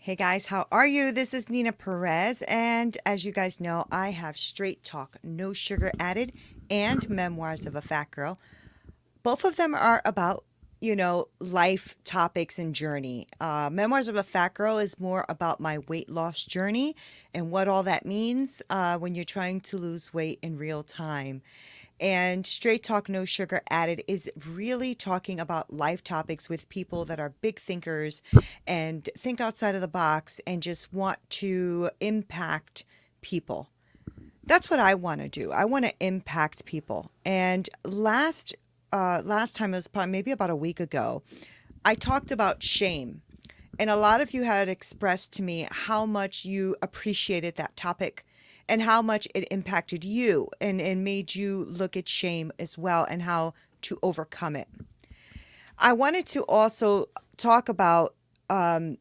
Hey guys, how are you? This is Nina Perez, and as you guys know, I have Straight Talk, No Sugar Added, and Memoirs of a Fat Girl. Both of them are about, life topics and journey. Memoirs of a Fat Girl is more about my weight loss journey and what all that means when you're trying to lose weight in real time. And Straight Talk No Sugar Added is really talking about life topics with people that are big thinkers and think outside of the box and just want to impact people. That's what I want to do. I want to impact people. And last time, it was probably maybe about a week ago, I talked about shame. And a lot of you had expressed to me how much you appreciated that topic and how much it impacted you and made you look at shame as well and how to overcome it. I wanted to also talk about, first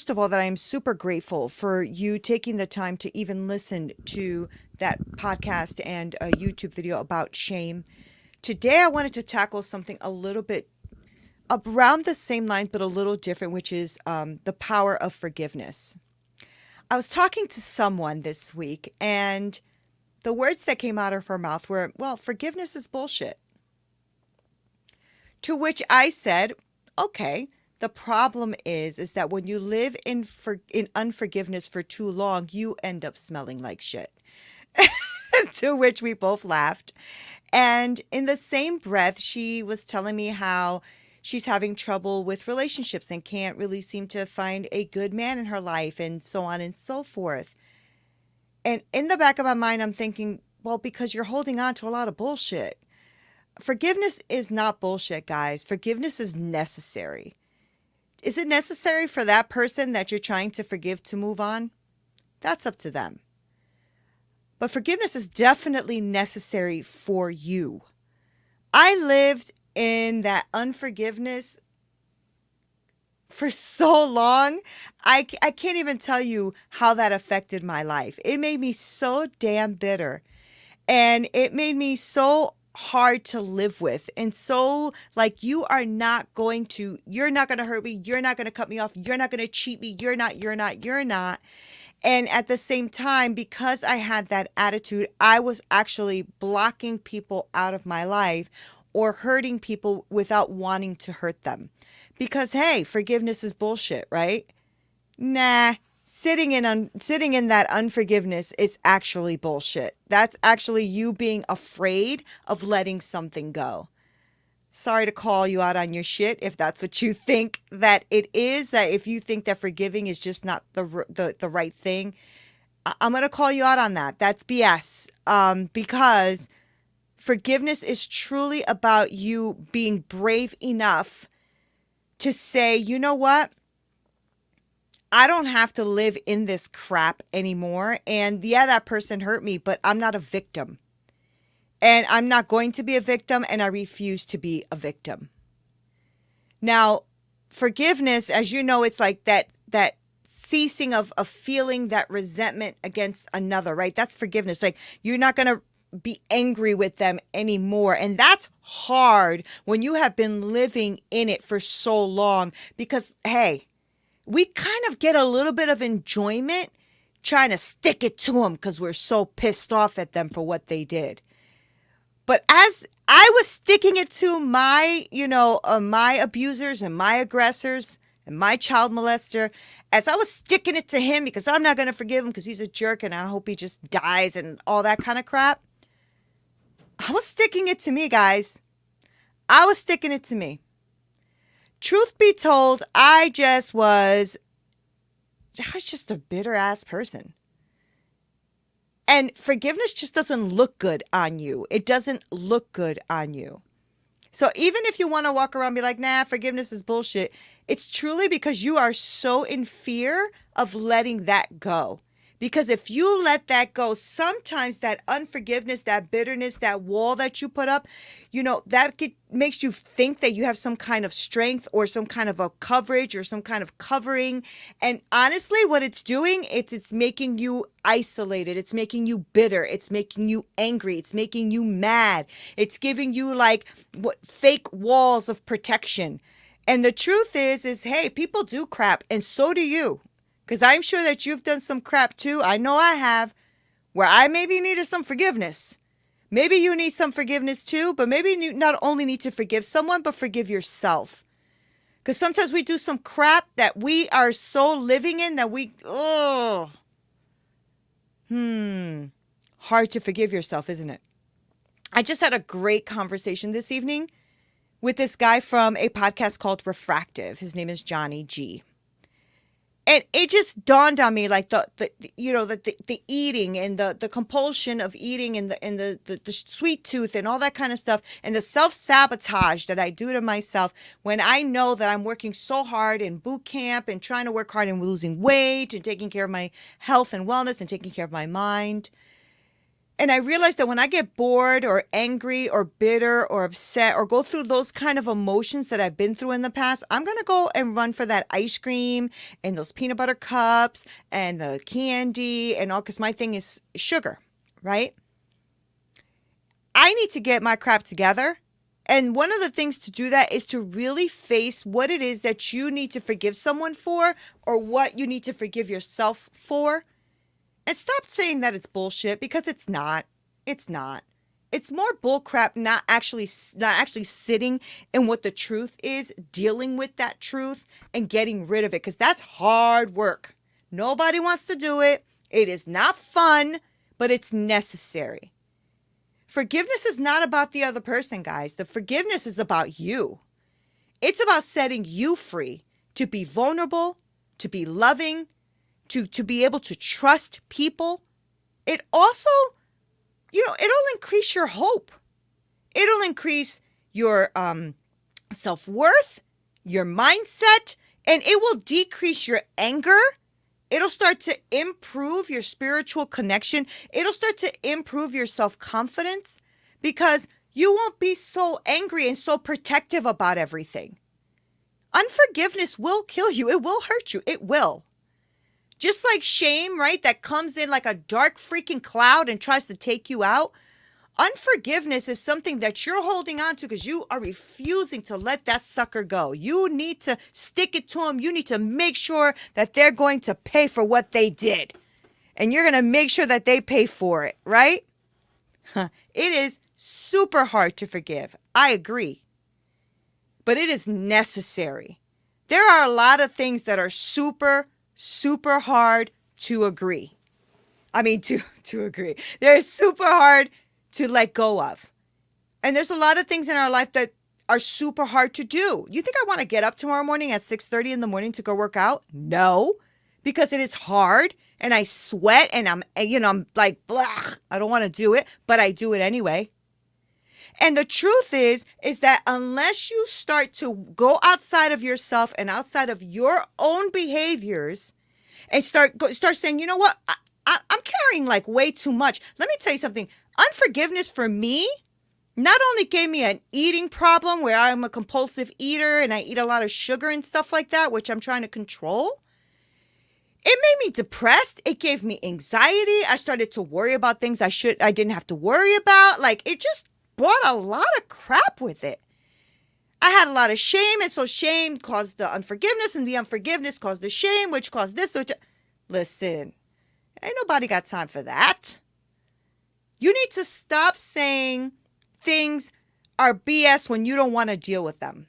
of all, that I am super grateful for you taking the time to even listen to that podcast and a YouTube video about shame. Today, I wanted to tackle something a little bit around the same lines, but a little different, which is the power of forgiveness. I was talking to someone this week, and the words that came out of her mouth were, well, forgiveness is bullshit. To which I said, okay, the problem is that when you live in unforgiveness for too long, you end up smelling like shit. To which we both laughed. And in the same breath, she was telling me how she's having trouble with relationships and can't really seem to find a good man in her life and so on and so forth. And in the back of my mind, I'm thinking, well, because you're holding on to a lot of bullshit. Forgiveness is not bullshit, guys. Forgiveness is necessary. Is it necessary for that person that you're trying to forgive to move on? That's up to them. But forgiveness is definitely necessary for you. I lived in that unforgiveness for so long. I can't even tell you how that affected my life. It made me so damn bitter. And it made me so hard to live with. And so like, you're not going to hurt me. You're not going to cut me off. You're not going to cheat me. You're not. And at the same time, because I had that attitude, I was actually blocking people out of my life or hurting people without wanting to hurt them. Because, hey, forgiveness is bullshit, right? Nah, sitting in that unforgiveness is actually bullshit. That's actually you being afraid of letting something go. Sorry to call you out on your shit if that's what you think that it is, that if you think that forgiving is just not the right thing. I'm going to call you out on that. That's BS. Because forgiveness is truly about you being brave enough to say, you know what? I don't have to live in this crap anymore. And yeah, that person hurt me, but I'm not a victim. And I'm not going to be a victim, and I refuse to be a victim. Now, forgiveness, as you know, it's like that ceasing of feeling that resentment against another, right? That's forgiveness. Like, you're not going to be angry with them anymore. And that's hard when you have been living in it for so long because, hey, we kind of get a little bit of enjoyment trying to stick it to them because we're so pissed off at them for what they did. But as I was sticking it to my, my abusers and my aggressors and my child molester, as I was sticking it to him because I'm not going to forgive him because he's a jerk and I hope he just dies and all that kind of crap, I was sticking it to me, guys. I was sticking it to me. Truth be told, I was just a bitter ass person. And forgiveness just doesn't look good on you. It doesn't look good on you. So even if you want to walk around and be like, nah, forgiveness is bullshit, it's truly because you are so in fear of letting that go. Because if you let that go, sometimes that unforgiveness, that bitterness, that wall that you put up, makes you think that you have some kind of strength or some kind of a coverage or some kind of covering. And honestly, what it's doing, it's making you isolated. It's making you bitter. It's making you angry. It's making you mad. It's giving you fake walls of protection. And the truth is, hey, people do crap, and so do you. Because I'm sure that you've done some crap too. I know I have, where I maybe needed some forgiveness. Maybe you need some forgiveness too, but maybe you not only need to forgive someone, but forgive yourself. Because sometimes we do some crap that we are so living in that hard to forgive yourself, isn't it? I just had a great conversation this evening with this guy from a podcast called Refractive. His name is Johnny G. And it just dawned on me, like the eating and the compulsion of eating and the sweet tooth and all that kind of stuff, and the self-sabotage that I do to myself when I know that I'm working so hard in boot camp and trying to work hard and losing weight and taking care of my health and wellness and taking care of my mind. And I realized that when I get bored or angry or bitter or upset or go through those kind of emotions that I've been through in the past, I'm going to go and run for that ice cream and those peanut butter cups and the candy and all, because my thing is sugar, right? I need to get my crap together. And one of the things to do that is to really face what it is that you need to forgive someone for, or what you need to forgive yourself for. And stop saying that it's bullshit, because it's not. It's not. It's more bullcrap not actually sitting in what the truth is, dealing with that truth and getting rid of it, because that's hard work. Nobody wants to do it. It is not fun, but it's necessary. Forgiveness is not about the other person, guys. The forgiveness is about you. It's about setting you free to be vulnerable, to be loving, to be able to trust people. It also, it'll increase your hope. It'll increase your self-worth, your mindset, and it will decrease your anger. It'll start to improve your spiritual connection. It'll start to improve your self-confidence, because you won't be so angry and so protective about everything. Unforgiveness will kill you. It will hurt you. It will. Just like shame, right? That comes in like a dark freaking cloud and tries to take you out. Unforgiveness is something that you're holding on to because you are refusing to let that sucker go. You need to stick it to them. You need to make sure that they're going to pay for what they did. And you're going to make sure that they pay for it, right? It is super hard to forgive. I agree. But it is necessary. There are a lot of things that are super hard to agree. I mean, to agree. They're super hard to let go of. And there's a lot of things in our life that are super hard to do. You think I want to get up tomorrow morning at 6:30 in the morning to go work out? No, because it is hard and I sweat and I'm like, blah, I don't want to do it, but I do it anyway. And the truth is that unless you start to go outside of yourself and outside of your own behaviors and start saying, you know what, I'm carrying like way too much. Let me tell you something. Unforgiveness for me not only gave me an eating problem where I'm a compulsive eater and I eat a lot of sugar and stuff like that, which I'm trying to control. It made me depressed. It gave me anxiety. I started to worry about things I didn't have to worry about. Like, it just brought a lot of crap with it. I had a lot of shame, and so shame caused the unforgiveness, and the unforgiveness caused the shame, which caused this. Listen, ain't nobody got time for that. You need to stop saying things are BS when you don't want to deal with them.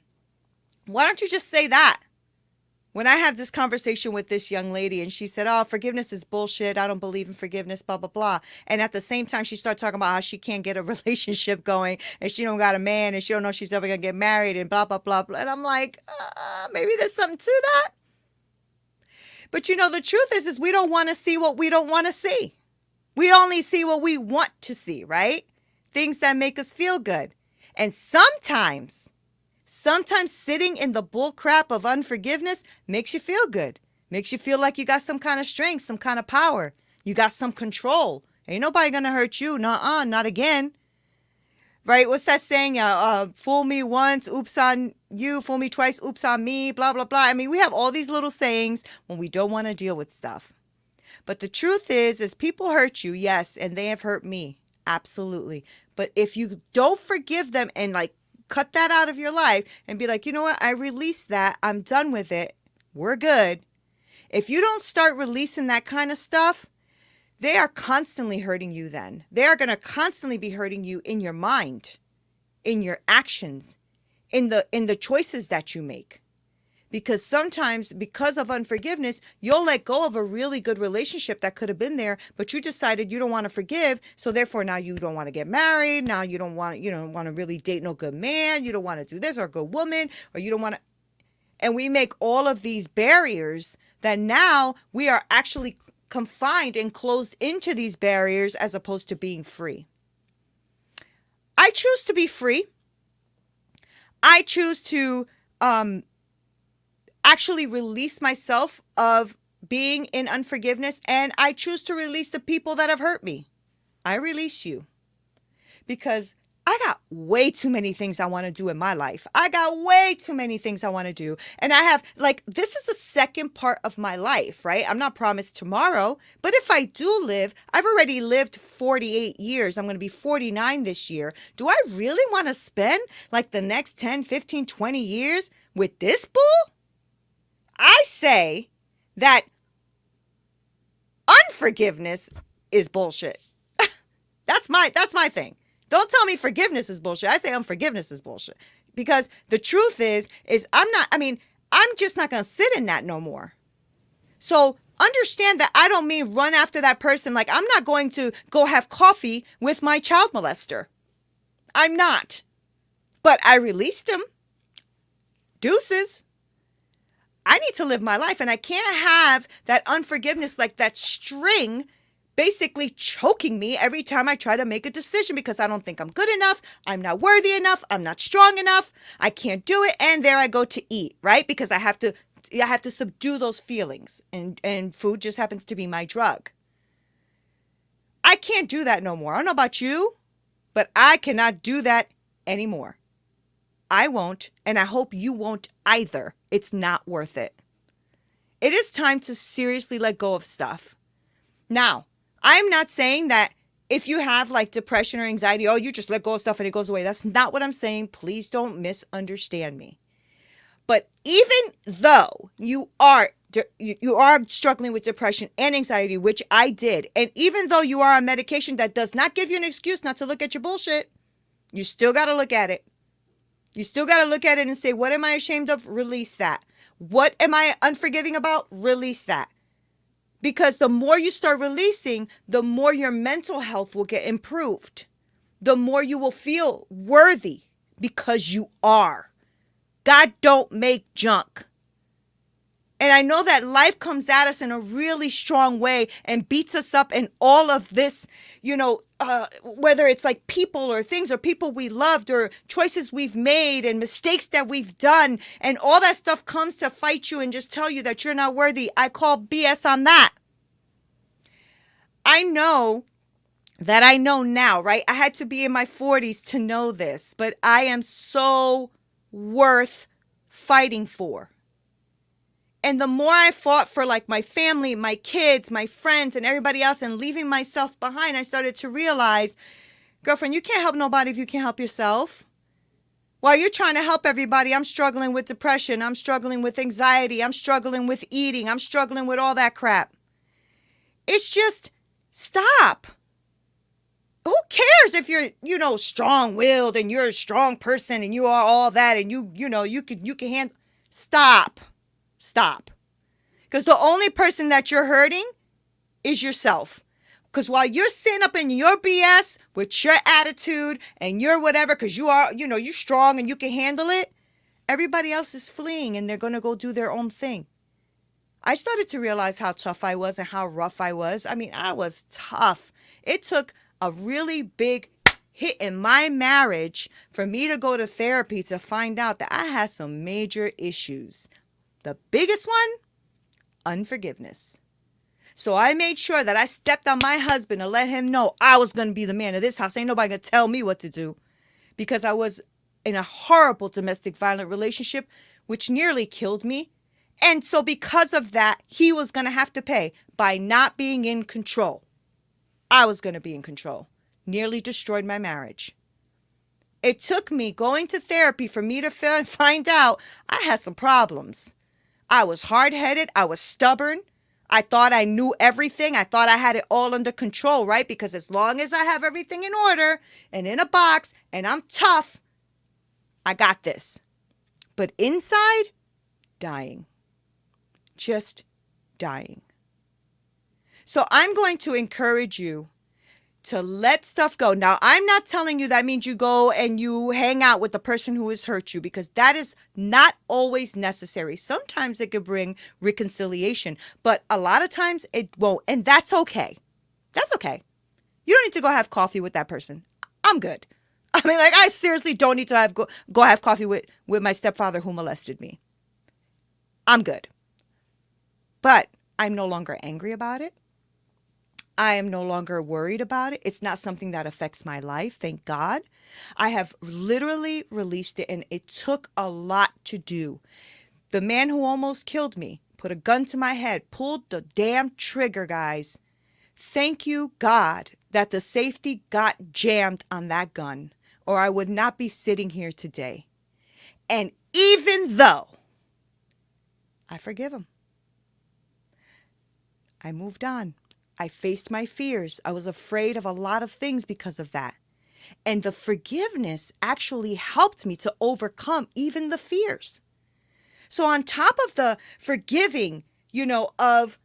Why don't you just say that? When I had this conversation with this young lady and she said, oh, forgiveness is bullshit. I don't believe in forgiveness, blah, blah, blah. And at the same time, she started talking about how she can't get a relationship going and she don't got a man and she don't know she's ever going to get married and blah, blah, blah, blah. And I'm like, maybe there's something to that. But the truth is we don't want to see what we don't want to see. We only see what we want to see, right? Things that make us feel good. And sometimes sitting in the bull crap of unforgiveness makes you feel good. Makes you feel like you got some kind of strength, some kind of power. You got some control. Ain't nobody gonna hurt you. Nuh-uh, not again. Right? What's that saying? Fool me once, oops on you. Fool me twice, oops on me, blah, blah, blah. I mean, we have all these little sayings when we don't want to deal with stuff. But the truth is people hurt you, yes, and they have hurt me. Absolutely. But if you don't forgive them and like cut that out of your life and be like, you know what? I released that. I'm done with it. We're good. If you don't start releasing that kind of stuff, they are constantly hurting you then. They are going to constantly be hurting you in your mind, in your actions, in the choices that you make. Because sometimes, because of unforgiveness, you'll let go of a really good relationship that could have been there, but you decided you don't want to forgive, so therefore now you don't want to get married, now you don't want to really date no good man, you don't want to do this or a good woman, or you don't want to, and we make all of these barriers that now we are actually confined and closed into these barriers as opposed to being free. I choose to be free. I choose to actually release myself of being in unforgiveness, and I choose to release the people that have hurt me. I release you because I got way too many things I want to do in my life. I got way too many things I want to do. And I have, this is the second part of my life, right? I'm not promised tomorrow, but if I do live, I've already lived 48 years. I'm going to be 49 this year. Do I really want to spend the next 10, 15, 20 years with this bull? I say that unforgiveness is bullshit. That's my thing. Don't tell me forgiveness is bullshit. I say unforgiveness is bullshit. Because the truth is I'm just not going to sit in that no more. So understand that I don't mean run after that person. I'm not going to go have coffee with my child molester. I'm not. But I released him. Deuces. I need to live my life, and I can't have that unforgiveness, that string basically choking me every time I try to make a decision because I don't think I'm good enough, I'm not worthy enough, I'm not strong enough, I can't do it, and there I go to eat, right? Because I have to subdue those feelings, and food just happens to be my drug. I can't do that no more. I don't know about you, but I cannot do that anymore. I won't, and I hope you won't either. It's not worth it. It is time to seriously let go of stuff. Now, I'm not saying that if you have depression or anxiety, you just let go of stuff and it goes away. That's not what I'm saying. Please don't misunderstand me. But even though you are struggling with depression and anxiety, which I did, and even though you are on medication that does not give you an excuse not to look at your bullshit, you still got to look at it. You still got to look at it and say, what am I ashamed of? Release that. What am I unforgiving about? Release that. Because the more you start releasing, the more your mental health will get improved. The more you will feel worthy because you are. God don't make junk. And I know that life comes at us in a really strong way and beats us up in all of this, whether it's people or things or people we loved or choices we've made and mistakes that we've done. And all that stuff comes to fight you and just tell you that you're not worthy. I call BS on that. I know now, right? I had to be in my 40s to know this, but I am so worth fighting for. And the more I fought for my family, my kids, my friends, and everybody else and leaving myself behind, I started to realize, girlfriend, you can't help nobody if you can't help yourself. While you're trying to help everybody, I'm struggling with depression. I'm struggling with anxiety. I'm struggling with eating. I'm struggling with all that crap. It's just stop. Who cares if you're, strong-willed and you're a strong person and you are all that and you can handle. Stop. Because the only person that you're hurting is yourself. Because while you're sitting up in your BS with your attitude and your whatever, because you are, you're strong and you can handle it, everybody else is fleeing and they're going to go do their own thing. I started to realize how tough I was and how rough I was. I was tough. It took a really big hit in my marriage for me to go to therapy to find out that I had some major issues. The biggest one, unforgiveness. So I made sure that I stepped on my husband to let him know I was going to be the man of this house. Ain't nobody going to tell me what to do, because I was in a horrible domestic violent relationship, which nearly killed me. And so because of that, he was going to have to pay by not being in control. I was going to be in control. Nearly destroyed my marriage. It took me going to therapy for me to find out I had some problems. I was hard-headed. I was stubborn. I thought I knew everything. I thought I had it all under control, right? Because as long as I have everything in order and in a box and I'm tough, I got this. But inside, dying. Just dying. So I'm going to encourage you to let stuff go. Now, I'm not telling you that means you go and you hang out with the person who has hurt you, because that is not always necessary. Sometimes it could bring reconciliation, but a lot of times it won't. And that's okay. That's okay. You don't need to go have coffee with that person. I'm good. I mean, like, I seriously don't need to go have coffee with my stepfather who molested me. I'm good. But I'm no longer angry about it. I am no longer worried about it. It's not something that affects my life, thank God. I have literally released it, and it took a lot to do. The man who almost killed me put a gun to my head, pulled the damn trigger, guys. Thank you, God, that the safety got jammed on that gun, or I would not be sitting here today. And even though I forgive him, I moved on. I faced my fears. I was afraid of a lot of things because of that. And the forgiveness actually helped me to overcome even the fears. So on top of the forgiving, of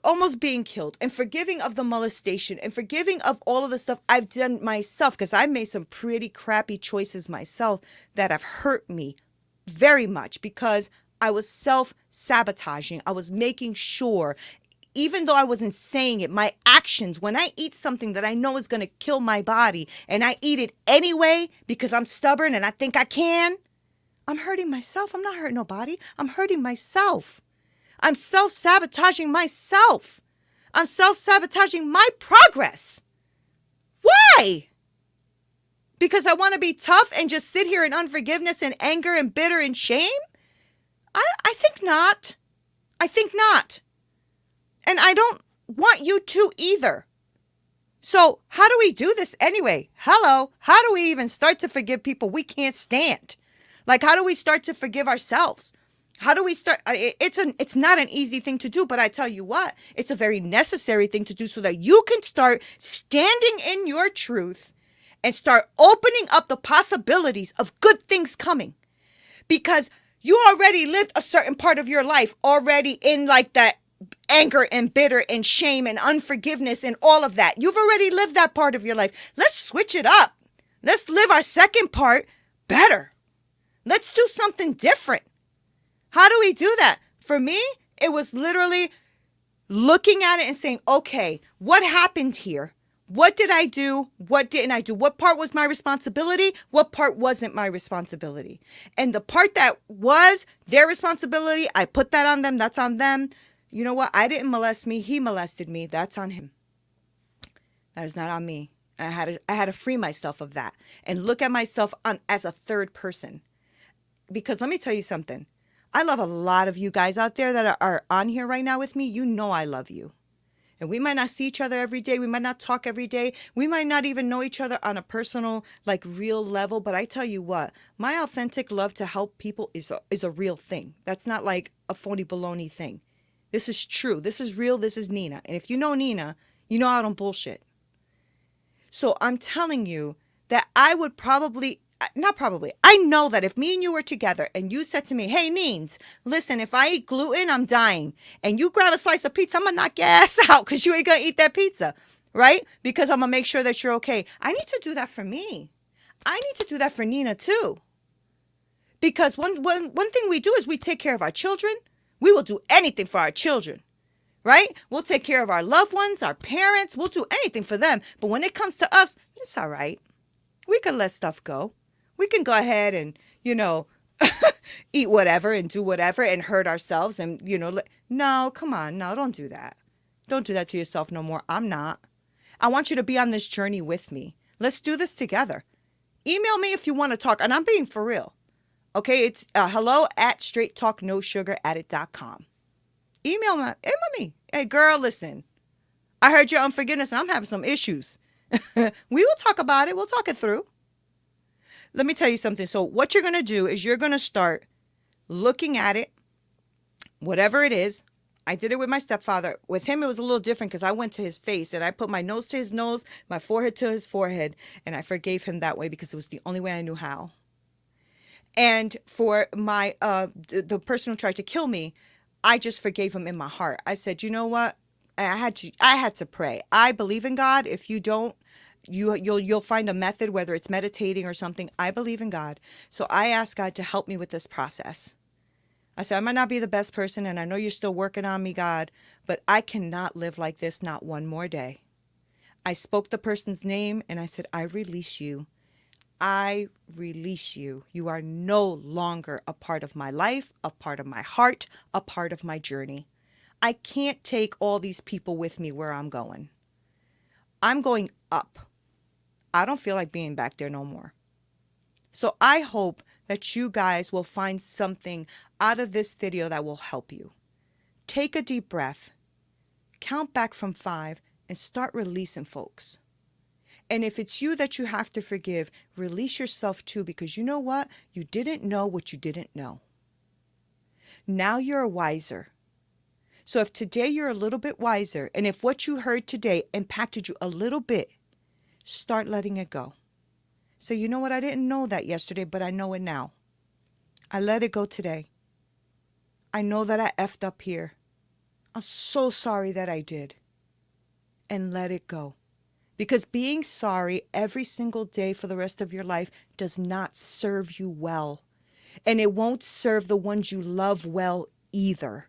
almost being killed, and forgiving of the molestation, and forgiving of all of the stuff I've done myself, because I've made some pretty crappy choices myself that have hurt me very much, because I was self-sabotaging. I was making sure, even though I wasn't saying it, my actions, when I eat something that I know is going to kill my body and I eat it anyway because I'm stubborn and I think I can, I'm hurting myself. I'm not hurting nobody. I'm hurting myself. I'm self-sabotaging myself. I'm self-sabotaging my progress. Why? Because I want to be tough and just sit here in unforgiveness and anger and bitter and shame? I think not. I think not. And I don't want you to either. So how do we do this anyway? Hello? How do we even start to forgive people we can't stand? Like, how do we start to forgive ourselves? How do we start? It's not an easy thing to do, but I tell you what, it's a very necessary thing to do so that you can start standing in your truth and start opening up the possibilities of good things coming. Because you already lived a certain part of your life already in like that anger and bitter and shame and unforgiveness and all of that. You've already lived that part of your life. Let's switch it up. Let's live our second part better. Let's do something different. How do we do that? For me, it was literally looking at it and saying, okay, what happened here? What did I do? What didn't I do? What part was my responsibility? What part wasn't my responsibility? And the part that was their responsibility, I put that on them. That's on them. You know what? I didn't molest me. He molested me. That's on him. That is not on me. I had to free myself of that and look at myself as a third person. Because let me tell you something. I love a lot of you guys out there that are on here right now with me. You know I love you. And we might not see each other every day. We might not talk every day. We might not even know each other on a personal, like, real level. But I tell you what, my authentic love to help people is a real thing. That's not like a phony baloney thing. This is true. This is real. This is Nina. And if you know Nina, you know I don't bullshit. So I'm telling you that I would I know that if me and you were together and you said to me, hey, Neens, listen, if I eat gluten, I'm dying. And you grab a slice of pizza, I'm going to knock your ass out because you ain't going to eat that pizza, right? Because I'm going to make sure that you're okay. I need to do that for me. I need to do that for Nina too. Because one thing we do is we take care of our children. We will do anything for our children, right? We'll take care of our loved ones, our parents. We'll do anything for them. But when it comes to us, it's all right. We can let stuff go. We can go ahead and, eat whatever and do whatever and hurt ourselves and, no, come on. No, don't do that. Don't do that to yourself no more. I'm not. I want you to be on this journey with me. Let's do this together. Email me if you want to talk. And I'm being for real. Okay, it's hello@straighttalknosugaraddict.com. Email me. Hey, girl, listen. I heard your unforgiveness and I'm having some issues. We will talk about it. We'll talk it through. let me tell you something. So what you're going to do is you're going to start looking at it, whatever it is. I did it with my stepfather. With him, it was a little different because I went to his face and I put my nose to his nose, my forehead to his forehead, and I forgave him that way because it was the only way I knew how. And for my the person who tried to kill me, I just forgave him in my heart. I said, you know what? I had to pray. I believe in God. If you don't, you'll find a method, whether it's meditating or something. I believe in God. So I asked God to help me with this process. I said, I might not be the best person, and I know you're still working on me, God, but I cannot live like this not one more day. I spoke the person's name, and I said, I release you. I release you. You are no longer a part of my life, a part of my heart, a part of my journey. I can't take all these people with me where I'm going. I'm going up. I don't feel like being back there no more. So I hope that you guys will find something out of this video that will help you. Take a deep breath, count back from 5, and start releasing folks. And if it's you that you have to forgive, release yourself too, because you know what? You didn't know what you didn't know. Now you're wiser. So if today you're a little bit wiser, and if what you heard today impacted you a little bit, start letting it go. So you know what? I didn't know that yesterday, but I know it now. I let it go today. I know that I effed up here. I'm so sorry that I did. And let it go. Because being sorry every single day for the rest of your life does not serve you well. And it won't serve the ones you love well either.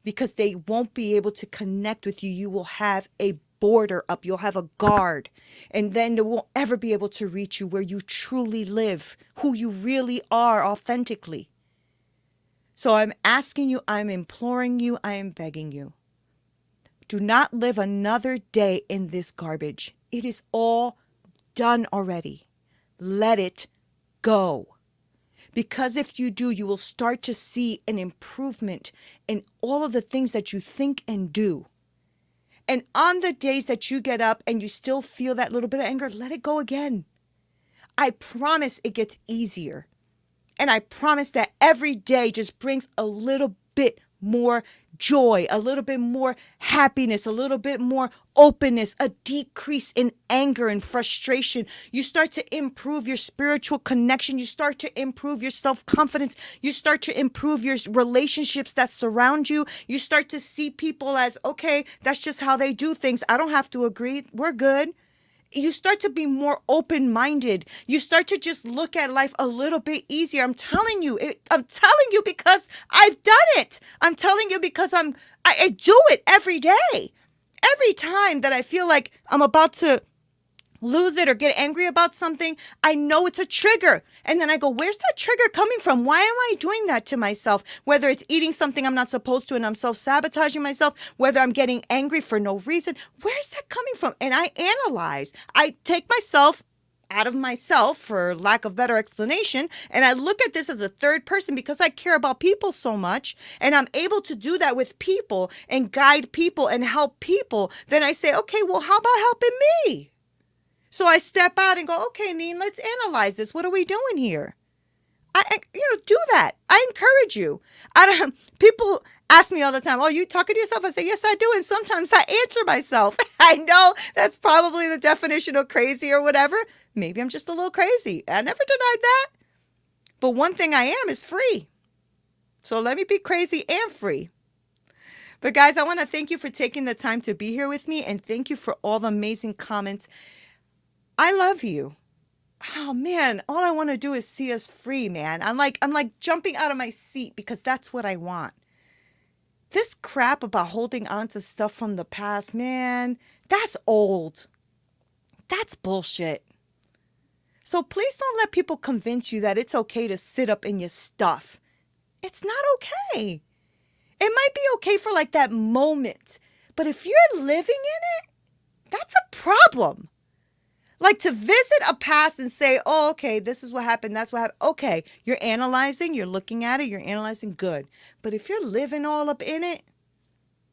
Because they won't be able to connect with you. You will have a border up. You'll have a guard. And then they won't ever be able to reach you where you truly live, who you really are authentically. So I'm asking you, I'm imploring you, I am begging you. Do not live another day in this garbage. It is all done already. Let it go. Because if you do, you will start to see an improvement in all of the things that you think and do. And on the days that you get up and you still feel that little bit of anger, let it go again. I promise it gets easier. And I promise that every day just brings a little bit more joy, a little bit more happiness, a little bit more openness, a decrease in anger and frustration. You start to improve your spiritual connection. You start to improve your self-confidence. You start to improve your relationships that surround you. You start to see people as, okay, that's just how they do things. I don't have to agree. We're good. You start to be more open-minded. You start to just look at life a little bit easier. I'm telling you because I've done it. I'm telling you because I do it every day. Every time that I feel like I'm about to lose it or get angry about something, I know it's a trigger. And then I go, where's that trigger coming from? Why am I doing that to myself? Whether it's eating something I'm not supposed to and I'm self-sabotaging myself, whether I'm getting angry for no reason, where's that coming from? And I analyze. I take myself out of myself, for lack of better explanation, and I look at this as a third person because I care about people so much, and I'm able to do that with people and guide people and help people. Then I say, okay, well, how about helping me? So I step out and go, okay, Neen, let's analyze this. What are we doing here? Do that. I encourage you. People ask me all the time, oh, you talking to yourself? I say, yes, I do. And sometimes I answer myself. I know that's probably the definition of crazy or whatever. Maybe I'm just a little crazy. I never denied that. But one thing I am is free. So let me be crazy and free. But guys, I want to thank you for taking the time to be here with me. And thank you for all the amazing comments. I love you. Oh man, all I want to do is see us free, man. I'm like jumping out of my seat because that's what I want. This crap about holding on to stuff from the past, man, that's old. That's bullshit. So please don't let people convince you that it's okay to sit up in your stuff. It's not okay. It might be okay for like that moment, but if you're living in it, that's a problem. Like to visit a past and say, oh, okay, this is what happened. That's what happened. Okay, you're analyzing, you're looking at it, you're analyzing, good. But if you're living all up in it,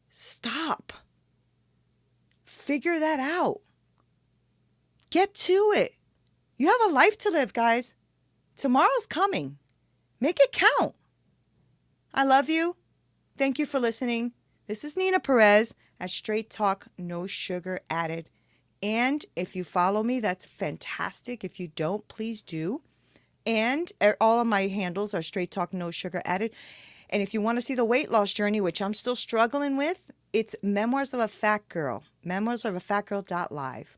stop. Figure that out. Get to it. You have a life to live, guys. Tomorrow's coming. Make it count. I love you. Thank you for listening. This is Nina Perez at Straight Talk, No Sugar Added. And if you follow me, that's fantastic. If you don't, please do. And all of my handles are Straight Talk, No Sugar Added. And if you want to see the weight loss journey, which I'm still struggling with, it's Memoirs of a Fat Girl, memoirsofafatgirl.live.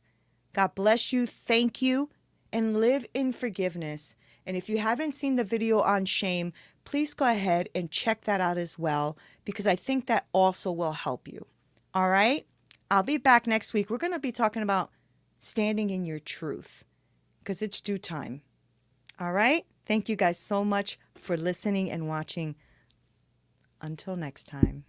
God bless you. Thank you. And live in forgiveness. And if you haven't seen the video on shame, please go ahead and check that out as well, because I think that also will help you. All right? I'll be back next week. We're going to be talking about standing in your truth, because it's due time. All right? Thank you guys so much for listening and watching. Until next time.